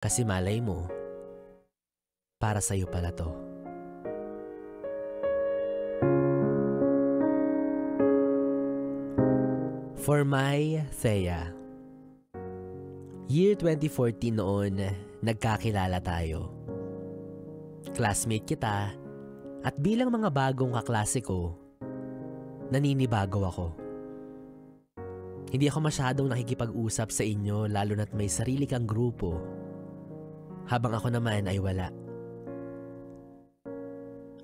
Kasi malay mo, para sa'yo pala to. For my Thea. Year 2014 noon, nagkakilala tayo. Classmate kita at bilang mga bagong kaklase ko, naninibago ako. Hindi ako masyadong nakikipag-usap sa inyo lalo na't may sarili kang grupo, habang ako naman ay wala.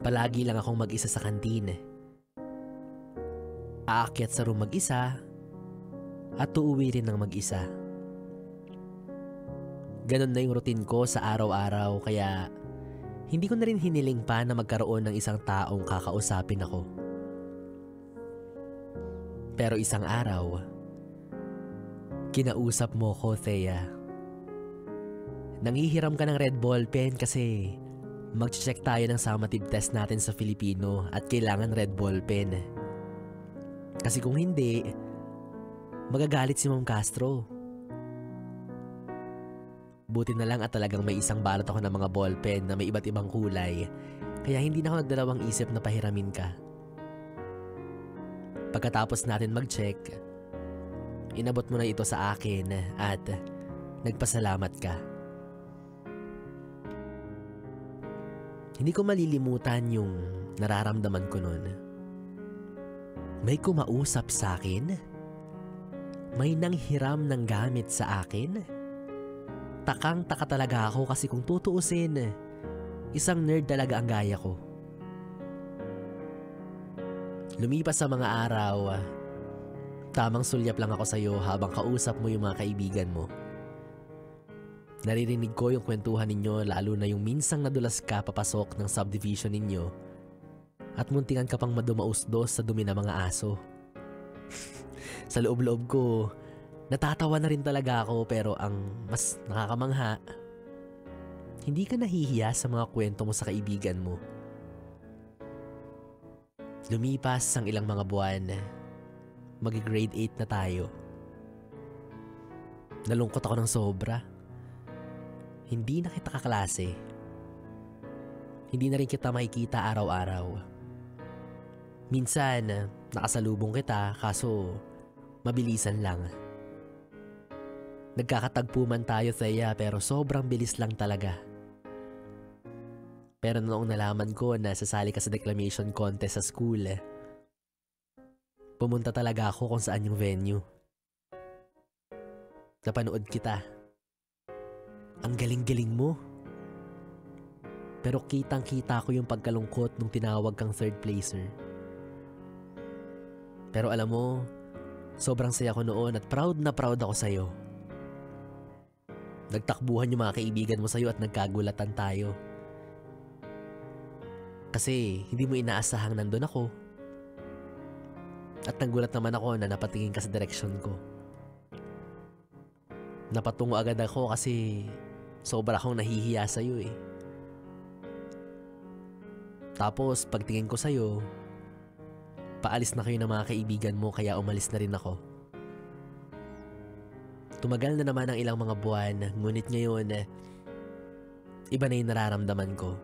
Palagi lang akong mag-isa sa kantin. Aakyat sa room mag-isa at uuwi rin ng mag-isa. Ganon na yung routine ko sa araw-araw kaya hindi ko na rin hiniling pa na magkaroon ng isang taong kakausapin ako. Pero isang araw, kinausap mo ko, Thea. Nanghihiram ka ng red ballpen kasi mag-check tayo ng summative test natin sa Filipino at kailangan red ballpen. Kasi kung hindi, magagalit si Ma'am Castro. Buti na lang at talagang may isang balot ako ng mga ballpen na may iba't ibang kulay, kaya hindi na ako nagdalawang isip na pahiramin ka. Pagkatapos natin mag-check, inabot mo na ito sa akin at nagpasalamat ka. Hindi ko malilimutan yung nararamdaman ko noon. May kumausap sa akin? May nanghiram ng gamit sa akin? Takang-taka talaga ako kasi kung tutuusin, isang nerd talaga ang gaya ko. Lumipas sa mga araw, tamang sulyap lang ako sa'yo habang kausap mo yung mga kaibigan mo. Naririnig ko yung kwentuhan ninyo lalo na yung minsang nadulas ka papasok ng subdivision ninyo at muntingan ka pang madumausdos sa dumi ng mga aso. Sa loob-loob ko, natatawa na rin talaga ako pero ang mas nakakamangha, hindi ka nahihiya sa mga kwento mo sa kaibigan mo. Lumipas ang ilang mga buwan, mag-grade 8 na tayo. Nalungkot ako ng sobra. Hindi na kita kaklase. Hindi na rin kita makikita araw-araw. Minsan, nakasalubong kita kaso mabilisan lang. Nagkakatagpo man tayo, Thea, pero sobrang bilis lang talaga. Pero noong nalaman ko na sasali ka sa declamation contest sa school, pumunta talaga ako kung saan yung venue. Napanood kita. Ang galing-galing mo. Pero kitang-kita ko yung pagkalungkot nung tinawag kang third placer. Pero alam mo, sobrang saya ko noon at proud na proud ako sa'yo. Nagtakbuhan yung mga kaibigan mo sa'yo at nagkagulatan tayo. Kasi hindi mo inaasahang nandun ako. At nagulat naman ako na napatingin ka sa direksyon ko. Napatungo agad ako kasi sobra akong nahihiya sa'yo eh. Tapos pagtingin ko sa'yo, paalis na kayo ng mga kaibigan mo kaya umalis na rin ako. Tumagal na naman ang ilang mga buwan, ngunit ngayon, iba na yung nararamdaman ko.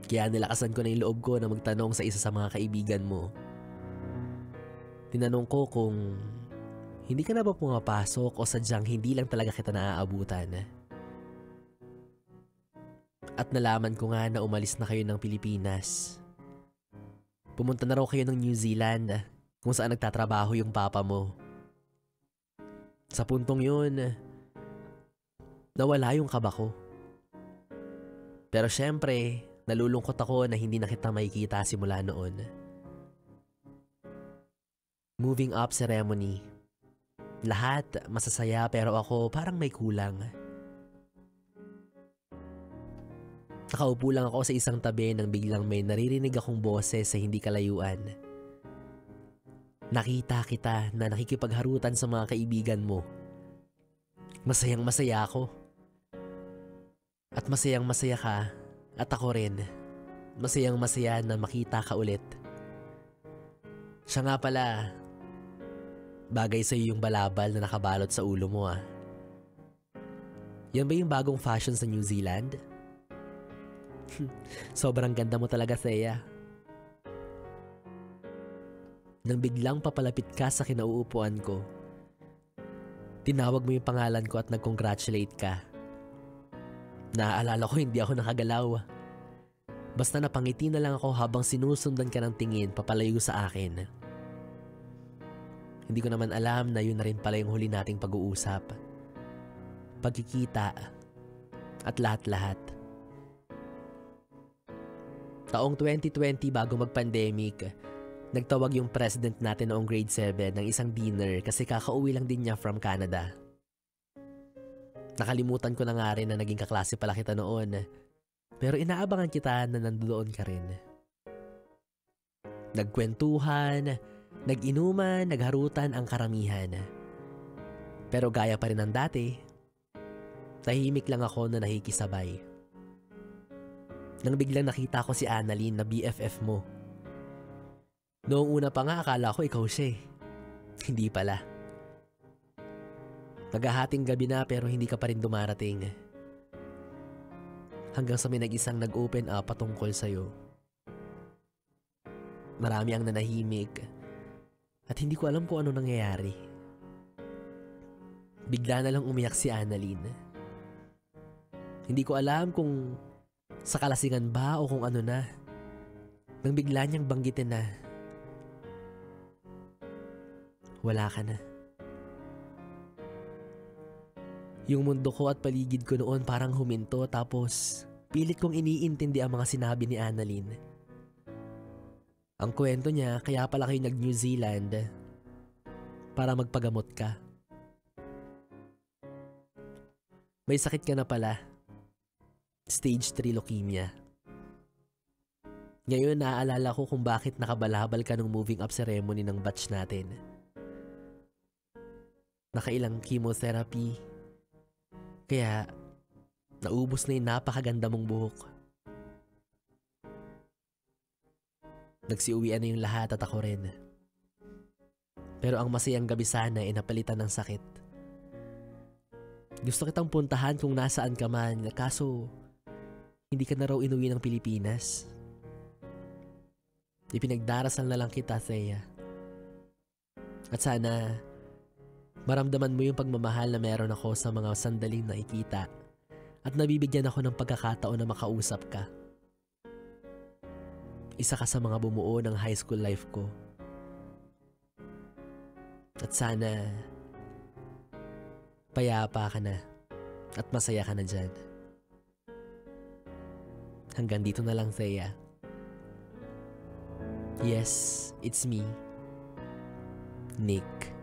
Kaya nilakasan ko na yung loob ko na magtanong sa isa sa mga kaibigan mo. Tinanong ko kung hindi ka na ba pumapasok o sadyang hindi lang talaga kita naaabutan. At nalaman ko nga na umalis na kayo ng Pilipinas. Pumunta na raw kayo ng New Zealand kung saan nagtatrabaho yung papa mo. Sa puntong yun, nawala yung kaba ko. Pero syempre, nalulungkot ako na hindi na kita makikita simula noon. Moving up ceremony. Lahat masasaya pero ako parang may kulang. Nakaupo lang ako sa isang tabi nang biglang may naririnig akong boses sa hindi kalayuan. Nakita kita na nakikipagharutan sa mga kaibigan mo. Masayang masaya ako. At masayang masaya ka at ako rin. Masayang masaya na makita ka ulit. Siya nga pala, bagay sa'yo yung balabal na nakabalot sa ulo mo ah. Yan ba yung bagong fashion sa New Zealand? Sobrang ganda mo talaga, Thea. Nang biglang papalapit ka sa kinauupuan ko, tinawag mo yung pangalan ko at nag-congratulate ka. Naaalala ko hindi ako nakagalaw. Basta napangiti na lang ako habang sinusundan ka ng tingin papalayo sa akin. Hindi ko naman alam na yun na rin pala yung huli nating pag-uusap. Pagkikita at lahat-lahat. Taong 2020 bago mag-pandemic, nagtawag yung president natin noong grade 7 ng isang dinner kasi kakauwi lang din niya from Canada. Nakalimutan ko na nga rin na naging kaklase pala kita noon. Pero inaabangan kita na nandoon ka rin. Nagkwentuhan, nag-inuman, nagharutan ang karamihan. Pero gaya pa rin ng dati, tahimik lang ako na nakikisabay. Nang biglang nakita ko si Annalyn na BFF mo. Noong una pa nga akala ko ikaw siya. Hindi pala. Naghahating gabi na pero hindi ka pa rin dumarating. Hanggang sa may nag-isang nag-open up patungkol sa'yo. Marami ang nanahimik at hindi ko alam kung ano nangyayari. Bigla na lang umiyak si Annalyn. Hindi ko alam kung sa kalasingan ba o kung ano na. Nang bigla niyang banggitin na wala ka na. Yung mundo ko at paligid ko noon parang huminto tapos pilit kong iniintindi ang mga sinabi ni Annalyn. Ang kwento niya kaya pala kayo nag-New Zealand para magpagamot ka. May sakit ka na pala. Stage 3 leukemia. Ngayon naaalala ko kung bakit nakabalabal ka nung moving up ceremony ng batch natin. Nakailang chemotherapy. Kaya, naubos na yung napakaganda mong buhok. Nagsiuwian na yung lahat at ako rin. Pero ang masayang gabi sana ay napalitan ng sakit. Gusto kitang puntahan kung nasaan ka man, kaso hindi ka na raw inuwi ng Pilipinas. Ipinagdarasal na lang kita, Thea. At sana maramdaman mo yung pagmamahal na meron ako sa mga sandaling nakikita at nabibigyan ako ng pagkakataon na makausap ka. Isa ka sa mga bumuo ng high school life ko. At sana payapa ka na at masaya ka na dyan. Hanggang dito na lang, Thea. Yes, it's me, Nick.